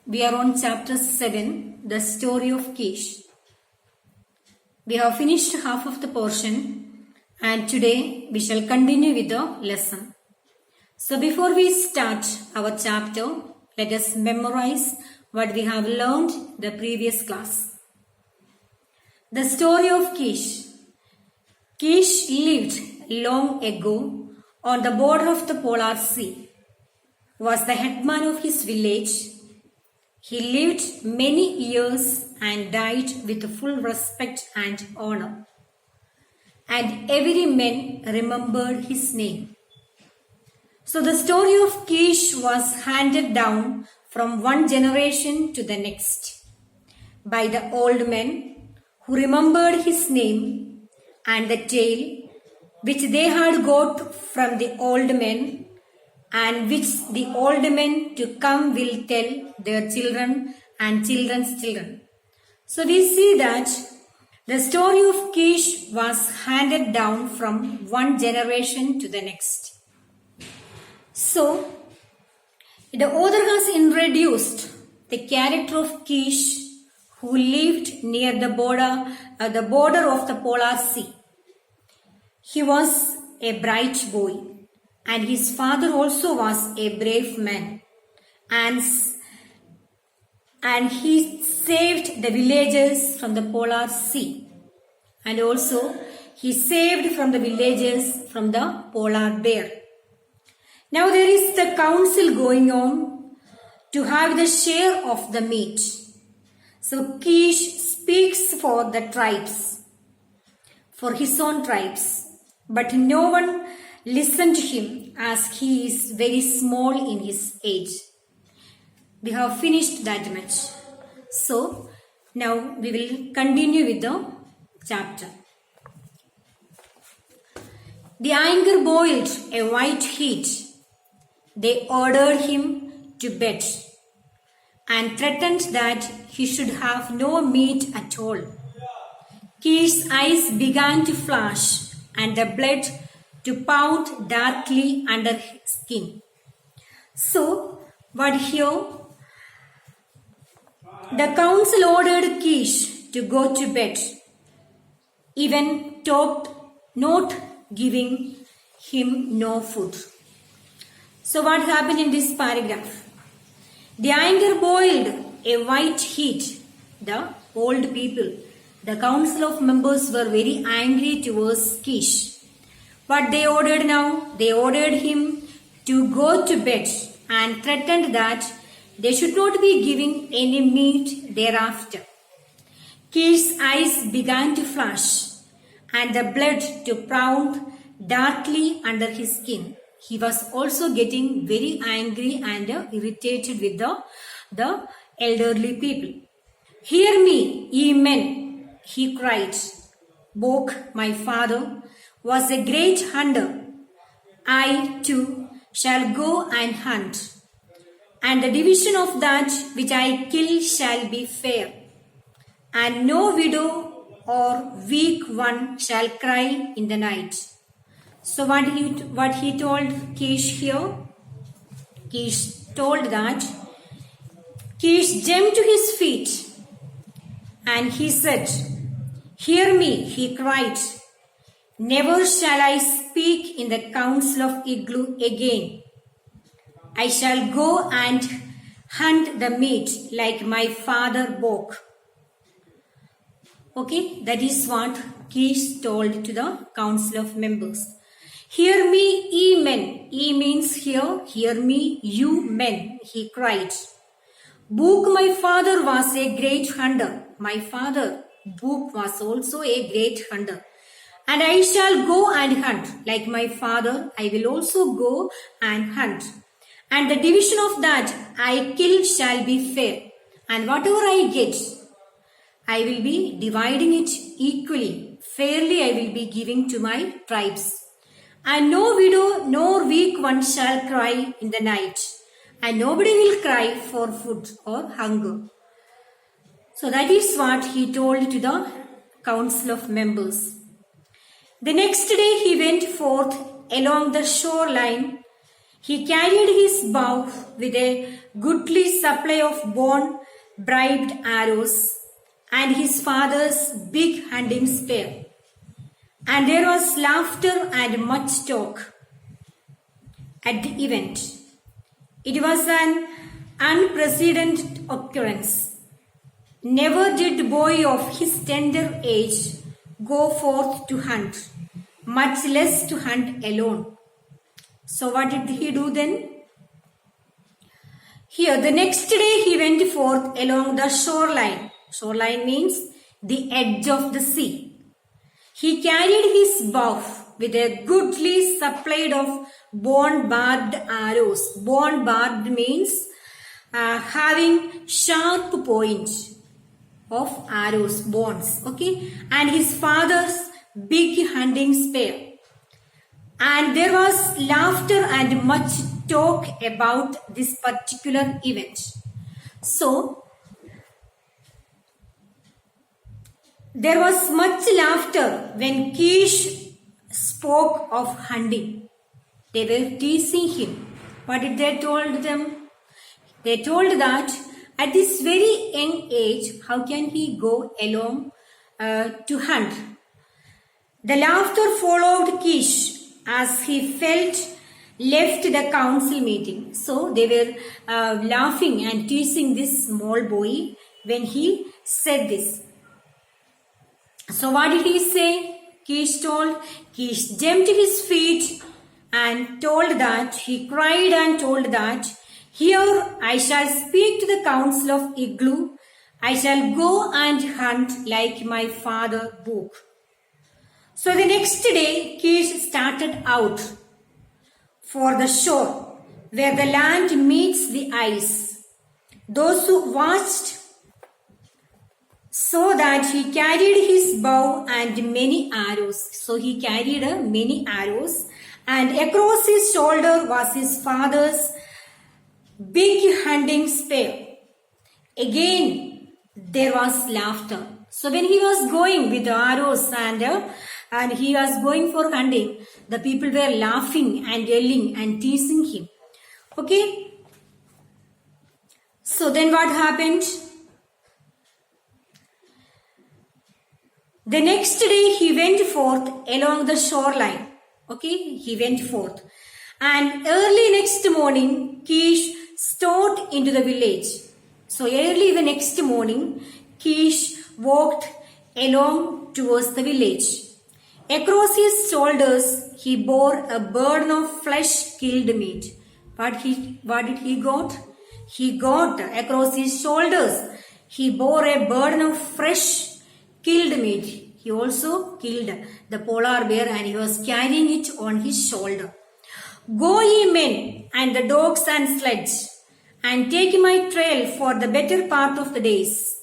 We are on chapter 7, the story of Kish. We have finished half of the portion and today we shall continue with the lesson. So before we start our chapter, let us memorize what we have learned the previous class. The story of Kish. Kish lived long ago on the border of the Polar Sea, was the headman of his village. He lived many years and died with full respect and honor. And every man remembered his name. So the story of Kish was handed down from one generation to the next by the old men who remembered his name and the tale which they had got from the old men and which the old men to come will tell their children and children's children. So we see that the story of Kish was handed down from one generation to the next. So the author has introduced the character of Kish who lived near the border of the Polar Sea. He was a bright boy. And his father also was a brave man. And he saved the villagers from the Polar Sea. And also he saved from the villagers from the polar bear. Now there is the council going on to have the share of the meat. So Kish speaks for the tribes, for his own tribes. But no one listened to him as he is very small in his age. We have finished that much. So now we will continue with the chapter. The anger boiled a white heat. They ordered him to bed and threatened that he should have no meat at all. Kish's eyes began to flash and the blood to pound darkly under his skin. So, what here? The council ordered Kish to go to bed, even not giving him no food. So, what happened in this paragraph? The anger boiled a white heat. The old people, the council of members were very angry towards Kish. What they ordered now? They ordered him to go to bed and threatened that they should not be giving any meat thereafter. Kish's eyes began to flash and the blood to pound darkly under his skin. He was also getting very angry and irritated with the elderly people. "Hear me, ye men," he cried. "Bok, my father, was a great hunter. I too shall go and hunt, and the division of that which I kill shall be fair, and no widow or weak one shall cry in the night." So what he told Kish here? Kish told that Kish jumped to his feet and he said, "Hear me," he cried. "Never shall I speak in the council of Igloo again. I shall go and hunt the meat like my father Bok." Okay, that is what Kish told to the council of members. "Hear me, ye men." Ye means here, "Hear me, you men," he cried. "Bok, my father, was a great hunter." My father, Bok, was also a great hunter. "And I shall go and hunt. Like my father, I will also go and hunt. And the division of that I kill shall be fair. And whatever I get, I will be dividing it equally. Fairly I will be giving to my tribes. And no widow nor weak one shall cry in the night. And nobody will cry for food or hunger." So that is what he told to the council of members. The next day he went forth along the shoreline. He carried his bow with a goodly supply of bone bribed arrows and his father's big hunting spear. And there was laughter and much talk at the event. It was an unprecedented occurrence. Never did boy of his tender age go forth to hunt, much less to hunt alone. So what did he do then? Here, the next day he went forth along the shoreline. Shoreline means the edge of the sea. He carried his bow with a goodly supply of bone-barbed arrows. Bone-barbed means having sharp point of arrows, bones. Okay, and his father's big hunting spear. And there was laughter and much talk about this particular event. So, there was much laughter when Kish spoke of hunting. They were teasing him. What did they told them? They told that at this very young age, how can he go along to hunt? The laughter followed Kish as he left the council meeting. So they were laughing and teasing this small boy when he said this. So what did he say? Kish jumped to his feet and told that, he cried and told that, here I shall speak to the council of Igloo. I shall go and hunt like my father Book. So the next day, Kish started out for the shore where the land meets the ice. Those who watched saw that he carried his bow and many arrows. So he carried many arrows, and across his shoulder was his father's big hunting spear. Again, there was laughter. So when he was going with the arrows and he was going for hunting, the people were laughing and yelling and teasing him. Okay. So then what happened? The next day he went forth along the shoreline. Okay, he went forth. And early next morning, Kish strode into the village. So early the next morning, Kish walked along towards the village. Across his shoulders, he bore a burden of flesh killed meat. What did he got? He got across his shoulders, he bore a burden of fresh killed meat. He also killed the polar bear and he was carrying it on his shoulder. Go ye men and the dogs and sledge and take my trail for the better part of the day's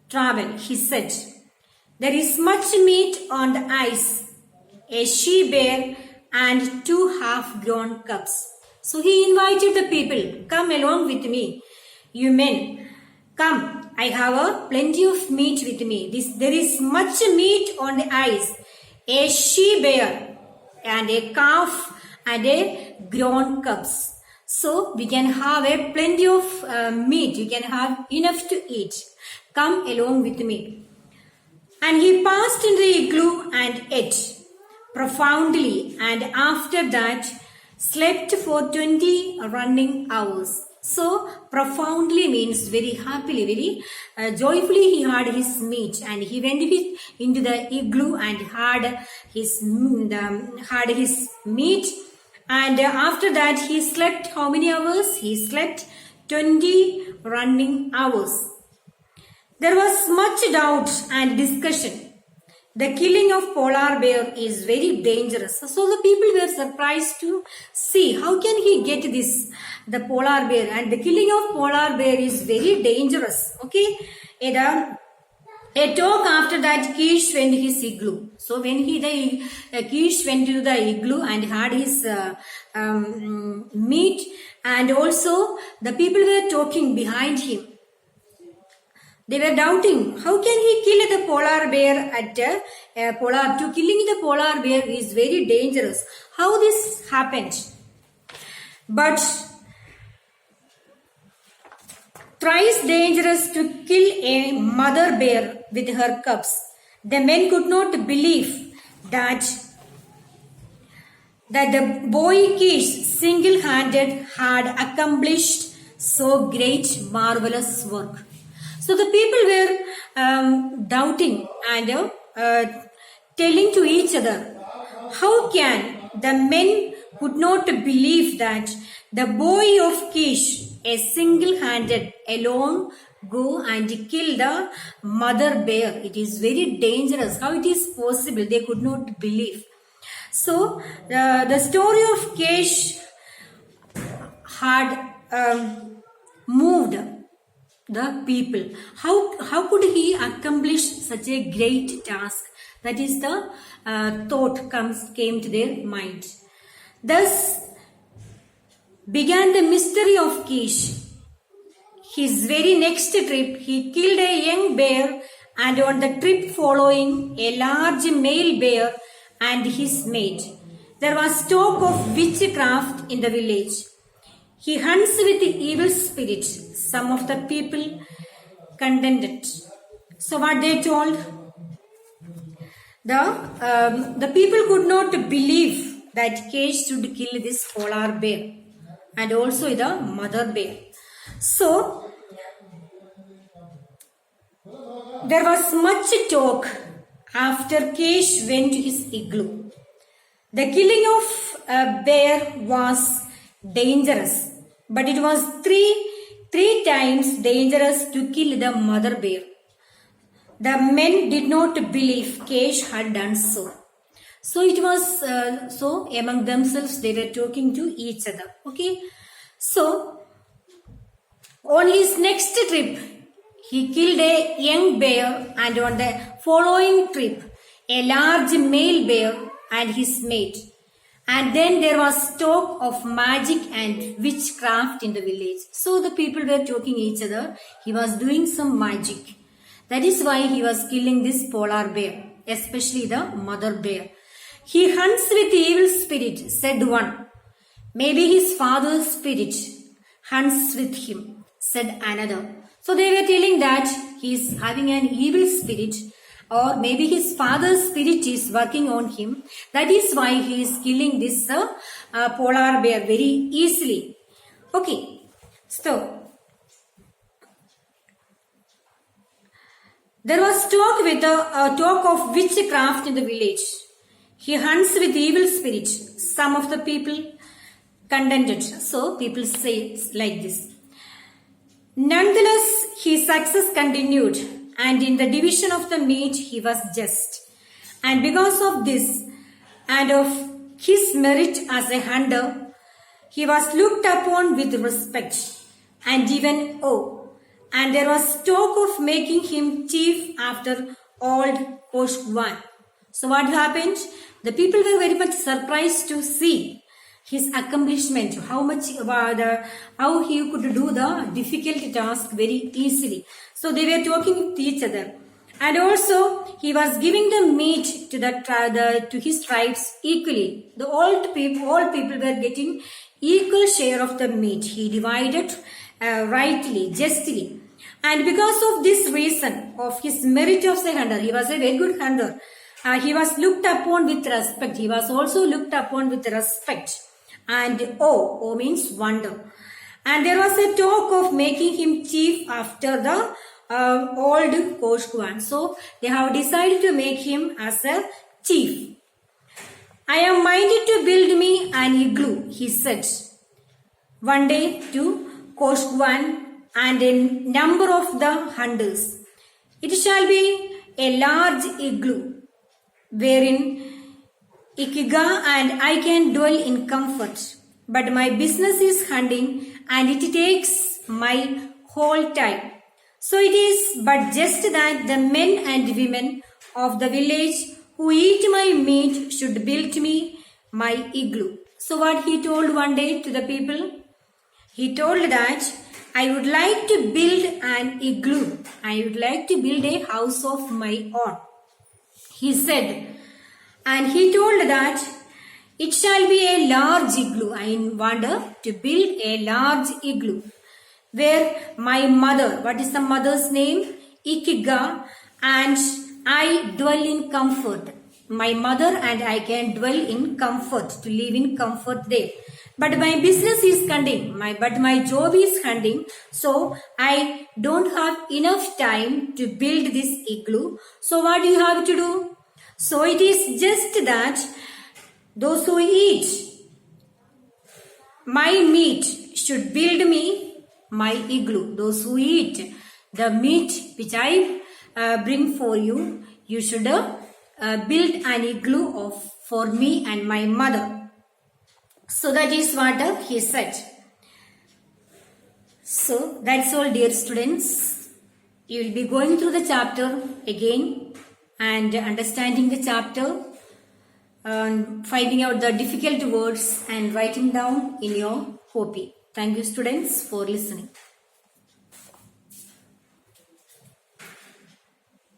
travel, he said. There is much meat on the ice, a she bear and 2 half-grown cubs. So he invited the people, come along with me, you men, come, I have plenty of meat with me. There is much meat on the ice, a she bear and a calf and a grown cubs. So we can have a plenty of meat, you can have enough to eat. Come along with me. And he passed into the igloo and ate profoundly, and after that slept for 20 running hours. So profoundly means very happily, very joyfully he had his meat, and he went into the igloo and had his meat, and after that he slept how many hours? He slept 20 running hours. There was much doubt and discussion. The killing of polar bear is very dangerous. So the people were surprised to see how can he get the polar bear, and the killing of polar bear is very dangerous. Okay. A talk after that, Kish went to his igloo. So when Kish went to the igloo and had his meat, and also the people were talking behind him. They were doubting, how can he kill the polar bear killing the polar bear is very dangerous. How this happened? But thrice dangerous to kill a mother bear with her cubs. The men could not believe that the boy Kish single-handed had accomplished so great, marvelous work. So the people were doubting and telling to each other, how can the men could not believe that the boy of Kish, a single-handed alone, go and kill the mother bear? It is very dangerous. How it is possible? They could not believe. So the story of Kish had moved the people. How could he accomplish such a great task? That is the thought came to their mind. Thus began the mystery of Kish. His very next trip, he killed a young bear, and on the trip following, a large male bear and his mate. There was talk of witchcraft in the village. He hunts with the evil spirit. Some of the people contended. So what they told? The people could not believe that Kish should kill this polar bear and also the mother bear. So there was much talk after Kish went to his igloo. The killing of a bear was dangerous, but it was three times dangerous to kill the mother bear. The men did not believe Kish had done so. So it was so among themselves they were talking to each other. Okay. So on his next trip, he killed a young bear, and on the following trip, a large male bear and his mate. And then there was talk of magic and witchcraft in the village. So the people were talking each other. He was doing some magic. That is why he was killing this polar bear, especially the mother bear. He hunts with evil spirit, said one. Maybe his father's spirit hunts with him, said another. So they were telling that he is having an evil spirit, or maybe his father's spirit is working on him. That is why he is killing this polar bear very easily. Okay, so there was talk of witchcraft in the village. He hunts with evil spirits. Some of the people contended. So people say like this. Nonetheless, his success continued, and in the division of the meat he was just. And because of this and of his merit as a hunter, he was looked upon with respect and even awe. And there was talk of making him chief after old Koshwan. So what happened? The people were very much surprised to see his accomplishment, how he could do the difficult task very easily. So they were talking with each other. And also he was giving the meat to his tribes equally. All people were getting equal share of the meat. He divided rightly, justly. And because of this reason of his merit of the hunter, he was a very good hunter. He was looked upon with respect. He was also looked upon with respect. And awe means wonder. And there was a talk of making him chief after the old Koshkuan. So they have decided to make him as a chief. I am minded to build me an igloo, he said one day to Koshkuan and a number of the hunters. It shall be a large igloo wherein Ikiga and I can dwell in comfort. But my business is hunting and it takes my whole time. So it is but just that the men and women of the village who eat my meat should build me my igloo. So what he told one day to the people? He told that I would like to build an igloo. I would like to build a house of my own. He said, and he told that it shall be a large igloo. I want to build a large igloo where my mother, what is the mother's name? Ikiga, and I dwell in comfort. My mother and I can dwell in comfort, to live in comfort there. But my business is hunting, but my job is hunting, so I don't have enough time to build this igloo. So what do you have to do? So it is just that those who eat my meat should build me my igloo. Those who eat the meat which I bring for you, you should build an igloo for me and my mother. So that is what he said. So that's all, dear students. You will be going through the chapter again and understanding the chapter and finding out the difficult words and writing down in your copy. Thank you, students, for listening.